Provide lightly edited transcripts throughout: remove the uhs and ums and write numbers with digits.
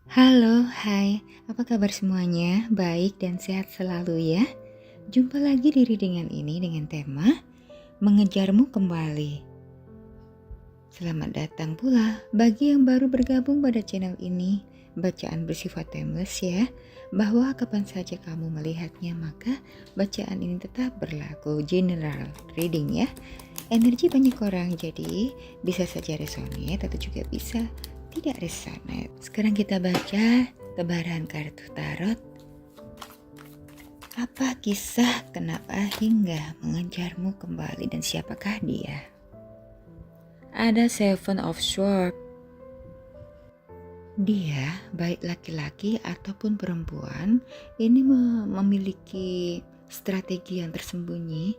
Halo, hai, apa kabar semuanya? Baik dan sehat selalu ya. Jumpa lagi di readingan ini dengan tema Mengejarmu Kembali. Selamat datang pula bagi yang baru bergabung pada channel ini. Bacaan bersifat timeless ya, bahwa kapan saja kamu melihatnya maka bacaan ini tetap berlaku general reading ya. Energi banyak orang jadi bisa saja resonate atau juga bisa tidak resonate. Sekarang kita baca tebaran kartu tarot. Apa kisah kenapa hingga mengejarmu kembali dan siapakah dia? Ada Seven of Swords. Dia, baik laki-laki ataupun perempuan, ini memiliki strategi yang tersembunyi,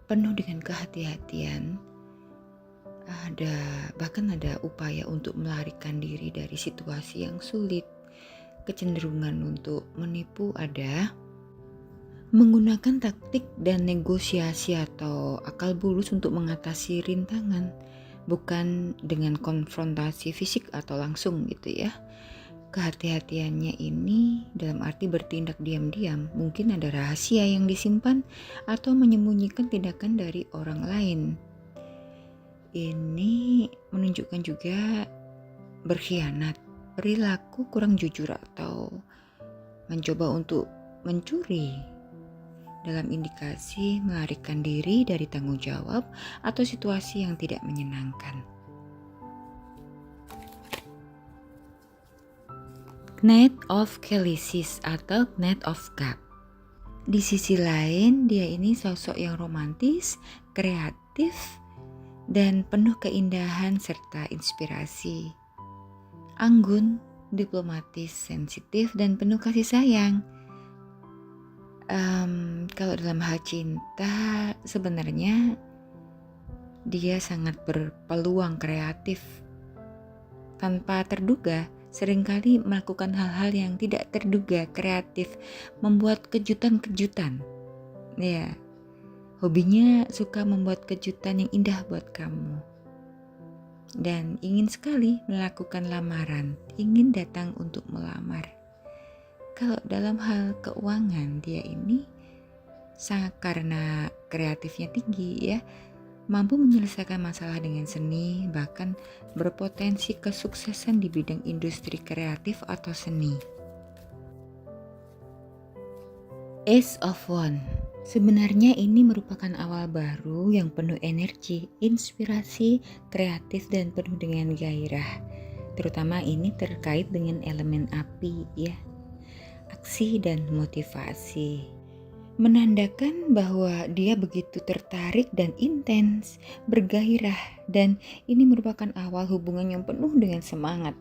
penuh dengan kehati-hatian. Bahkan ada upaya untuk melarikan diri dari situasi yang sulit. Kecenderungan untuk menipu ada, menggunakan taktik dan negosiasi atau akal bulus untuk mengatasi rintangan, bukan dengan konfrontasi fisik atau langsung gitu ya. Kehati-hatiannya ini dalam arti bertindak diam-diam, mungkin ada rahasia yang disimpan atau menyembunyikan tindakan dari orang lain. Ini menunjukkan juga berkhianat, perilaku kurang jujur atau mencoba untuk mencuri. Dalam indikasi melarikan diri dari tanggung jawab atau situasi yang tidak menyenangkan. Knight of Chalices atau Knight of Cup. Di sisi lain, dia ini sosok yang romantis, kreatif, dan penuh keindahan serta inspirasi. Anggun, diplomatis, sensitif, dan penuh kasih sayang. Kalau dalam hal cinta, sebenarnya dia sangat berpeluang kreatif. Tanpa terduga, seringkali melakukan hal-hal yang tidak terduga, kreatif, membuat kejutan-kejutan. Ya, hobinya suka membuat kejutan yang indah buat kamu. Dan ingin sekali melakukan lamaran, ingin datang untuk melamar. Kalau dalam hal keuangan, dia ini sangat karena kreatifnya tinggi ya, mampu menyelesaikan masalah dengan seni, bahkan berpotensi kesuksesan di bidang industri kreatif atau seni. Ace of Wands. Sebenarnya ini merupakan awal baru yang penuh energi, inspirasi, kreatif, dan penuh dengan gairah. Terutama ini terkait dengan elemen api ya. Aksi dan motivasi. Menandakan bahwa dia begitu tertarik dan intens, bergairah, dan ini merupakan awal hubungan yang penuh dengan semangat.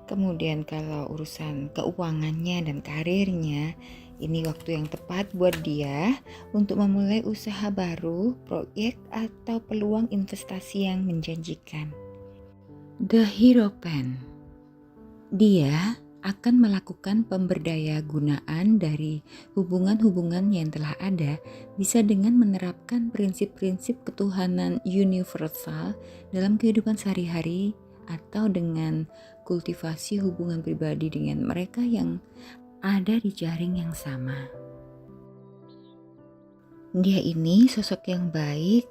Kemudian kalau urusan keuangannya dan karirnya, ini waktu yang tepat buat dia untuk memulai usaha baru, proyek, atau peluang investasi yang menjanjikan. The Hierophant. Dia akan melakukan pemberdaya gunaan dari hubungan-hubungan yang telah ada, bisa dengan menerapkan prinsip-prinsip ketuhanan universal dalam kehidupan sehari-hari atau dengan kultivasi hubungan pribadi dengan mereka yang ada di jaring yang sama. Dia ini sosok yang baik,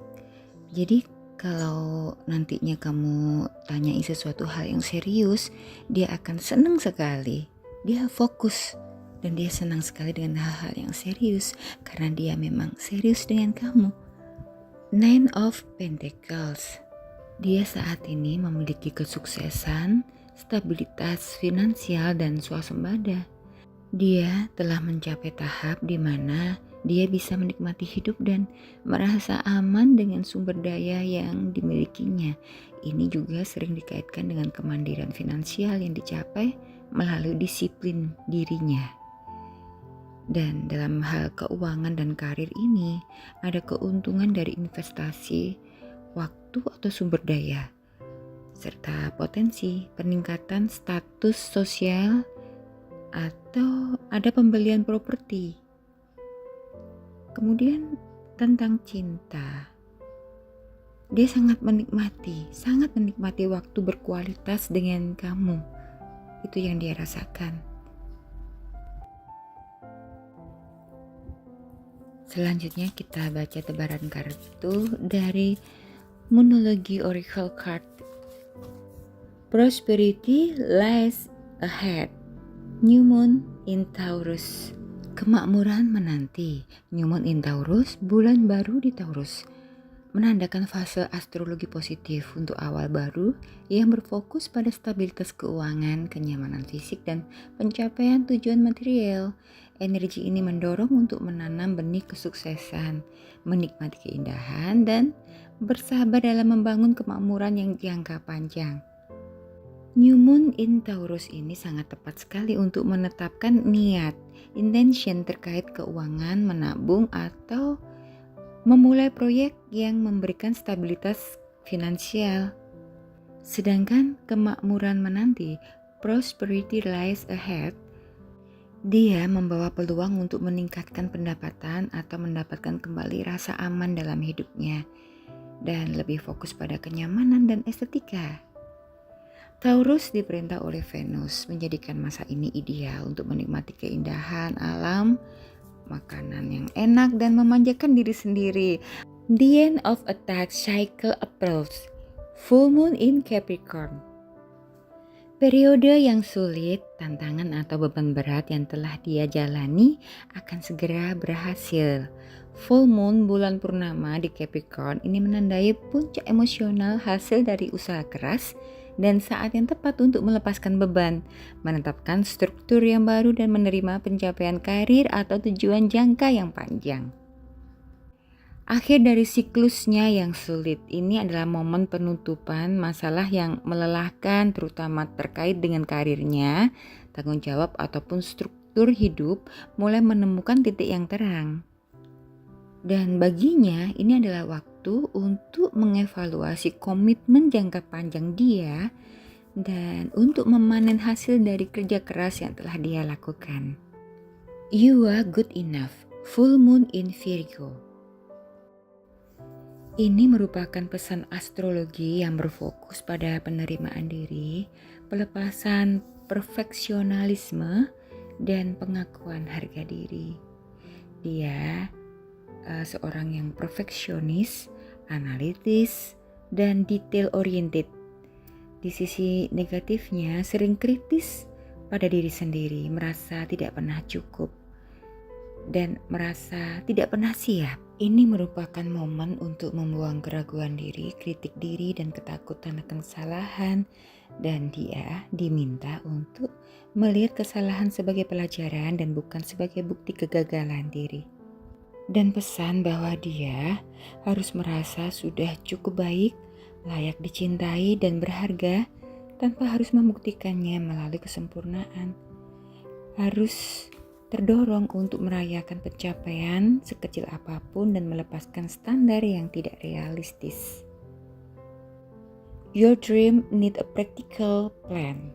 jadi kalau nantinya kamu tanyai sesuatu hal yang serius, dia akan senang sekali. Dia fokus dan dia senang sekali dengan hal-hal yang serius karena dia memang serius dengan kamu. Nine of Pentacles. Dia saat ini memiliki kesuksesan, stabilitas finansial dan swasembada. Dia telah mencapai tahap di mana dia bisa menikmati hidup dan merasa aman dengan sumber daya yang dimilikinya. Ini juga sering dikaitkan dengan kemandirian finansial yang dicapai melalui disiplin dirinya. Dan dalam hal keuangan dan karir ini, ada keuntungan dari investasi, waktu atau sumber daya, serta potensi peningkatan status sosial atau ada pembelian properti. Kemudian tentang cinta, dia sangat menikmati waktu berkualitas dengan kamu. itu yang dia rasakan. Selanjutnya kita baca tebaran kartu dari Moonology Oracle Card. Prosperity lies ahead. New Moon in Taurus. Kemakmuran menanti. New Moon in Taurus, bulan baru di Taurus, menandakan fase astrologi positif untuk awal baru yang berfokus pada stabilitas keuangan, kenyamanan fisik, dan pencapaian tujuan material. Energi ini mendorong untuk menanam benih kesuksesan, menikmati keindahan, dan bersabar dalam membangun kemakmuran yang jangka panjang. New Moon in Taurus ini sangat tepat sekali untuk menetapkan niat, intention terkait keuangan, menabung, atau memulai proyek yang memberikan stabilitas finansial. Sedangkan kemakmuran menanti, prosperity lies ahead, dia membawa peluang untuk meningkatkan pendapatan atau mendapatkan kembali rasa aman dalam hidupnya dan lebih fokus pada kenyamanan dan estetika. Taurus diperintah oleh Venus menjadikan masa ini ideal untuk menikmati keindahan alam, makanan yang enak, dan memanjakan diri sendiri. The end of attack cycle approach. Full moon in Capricorn. Periode yang sulit, tantangan atau beban berat yang telah dia jalani akan segera berhasil. Full moon bulan purnama di Capricorn ini menandai puncak emosional hasil dari usaha keras dan saat yang tepat untuk melepaskan beban, menetapkan struktur yang baru, dan menerima pencapaian karir atau tujuan jangka yang panjang. Akhir dari siklusnya yang sulit ini adalah momen penutupan masalah yang melelahkan, terutama terkait dengan karirnya, tanggung jawab ataupun struktur hidup mulai menemukan titik yang terang. Dan baginya ini adalah waktu untuk mengevaluasi komitmen jangka panjang dia dan untuk memanen hasil dari kerja keras yang telah dia lakukan. You are good enough. Full moon in Virgo. Ini merupakan pesan astrologi yang berfokus pada penerimaan diri, pelepasan perfeksionalisme, dan pengakuan harga diri. Dia seorang yang perfeksionis, analitis, dan detail oriented. Di sisi negatifnya sering kritis pada diri sendiri, merasa tidak pernah cukup, dan merasa tidak pernah siap. Ini merupakan momen untuk membuang keraguan diri, kritik diri, dan ketakutan akan kesalahan. Dan dia diminta untuk melihat kesalahan sebagai pelajaran dan bukan sebagai bukti kegagalan diri. Dan pesan bahwa dia harus merasa sudah cukup baik, layak dicintai dan berharga tanpa harus membuktikannya melalui kesempurnaan. Harus terdorong untuk merayakan pencapaian sekecil apapun dan melepaskan standar yang tidak realistis. Your dream need a practical plan.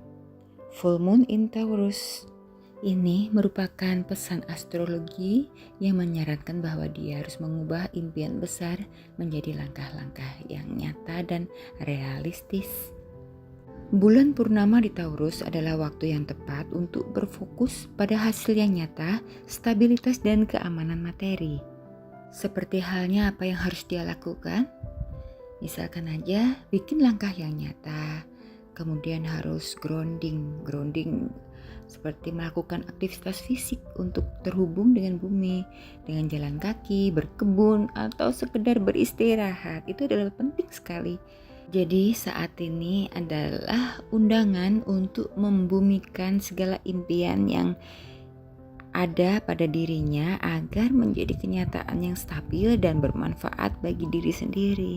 Full moon in Taurus. Ini merupakan pesan astrologi yang menyarankan bahwa dia harus mengubah impian besar menjadi langkah-langkah yang nyata dan realistis. Bulan purnama di Taurus adalah waktu yang tepat untuk berfokus pada hasil yang nyata, stabilitas, dan keamanan materi. Seperti halnya apa yang harus dia lakukan, misalkan aja bikin langkah yang nyata, kemudian harus grounding seperti melakukan aktivitas fisik untuk terhubung dengan bumi, dengan jalan kaki, berkebun, atau sekedar beristirahat. Itu adalah penting sekali. Jadi saat ini adalah undangan untuk membumikan segala impian yang ada pada dirinya agar menjadi kenyataan yang stabil dan bermanfaat bagi diri sendiri.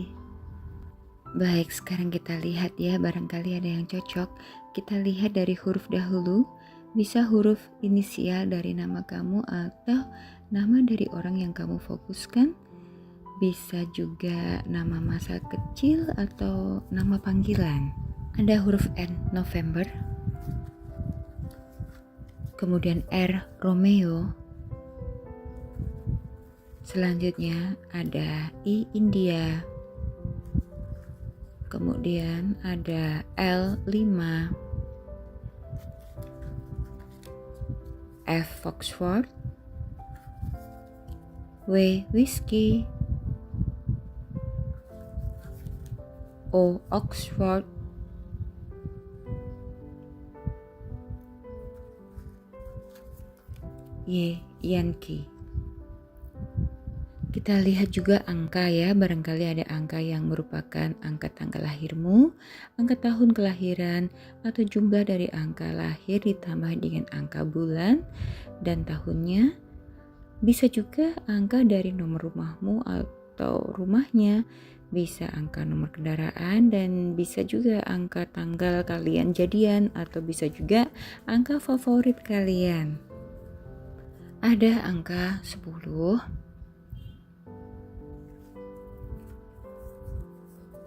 Baik, sekarang kita lihat ya, barangkali ada yang cocok. Kita lihat dari huruf dahulu, bisa huruf inisial dari nama kamu atau nama dari orang yang kamu fokuskan. Bisa juga nama masa kecil atau nama panggilan. Ada huruf N, November. Kemudian R, Romeo. Selanjutnya ada I, India. Kemudian ada L, 5. F. Foxford, W. Whiskey, O. Oxford, Y. Yankee. Kita lihat juga angka ya, barangkali ada angka yang merupakan angka tanggal lahirmu, angka tahun kelahiran, atau jumlah dari angka lahir ditambah dengan angka bulan dan tahunnya. Bisa juga angka dari nomor rumahmu atau rumahnya, bisa angka nomor kendaraan, dan bisa juga angka tanggal kalian jadian, atau bisa juga angka favorit kalian. Ada angka 10,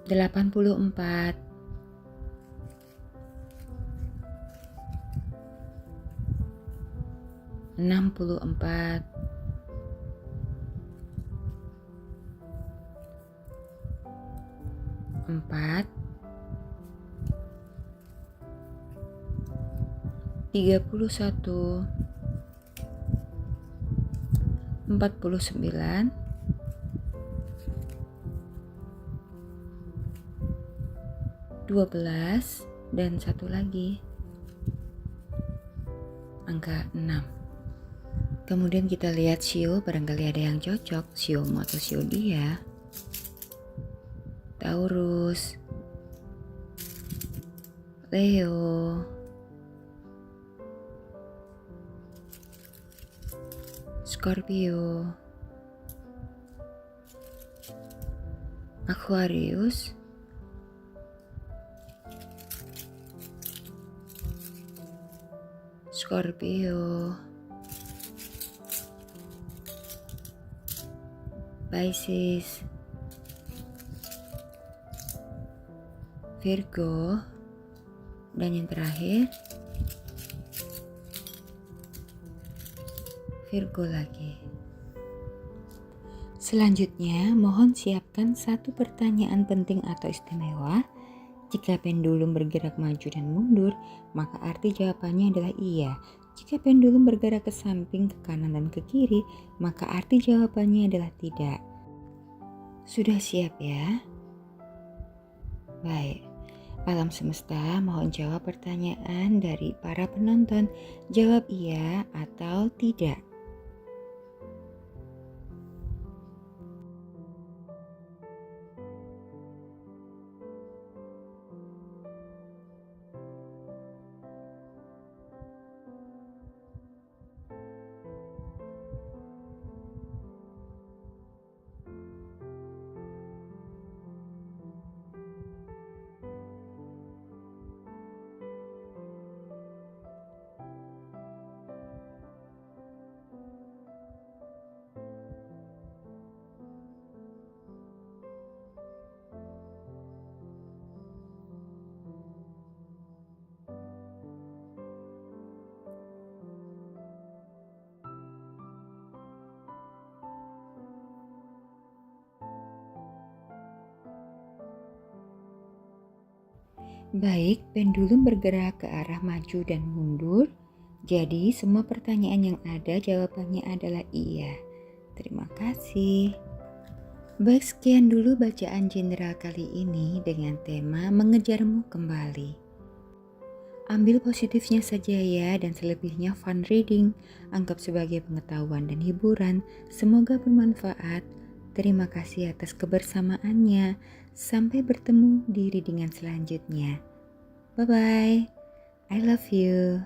84, 64, 4, 31, 49, 12, dan satu lagi, angka 6. Kemudian kita lihat shio, barangkali ada yang cocok, shiomu atau shio dia. Taurus, Leo, Scorpio, Aquarius, Scorpio, Pisces, Virgo, dan yang terakhir Virgo lagi. Selanjutnya, mohon siapkan satu pertanyaan penting atau istimewa. Jika pendulum bergerak maju dan mundur, maka arti jawabannya adalah iya. Jika pendulum bergerak ke samping, ke kanan, dan ke kiri, maka arti jawabannya adalah tidak. Sudah siap ya? Baik. Alam semesta mohon jawab pertanyaan dari para penonton. Jawab iya atau tidak. Baik, pendulum bergerak ke arah maju dan mundur. Jadi semua pertanyaan yang ada jawabannya adalah iya. Terima kasih. Baik, sekian dulu bacaan general kali ini dengan tema mengejarmu kembali. Ambil positifnya saja ya, dan selebihnya fun reading. Anggap sebagai pengetahuan dan hiburan. Semoga bermanfaat. Terima kasih atas kebersamaannya. Sampai bertemu di readingan selanjutnya. Bye-bye. I love you.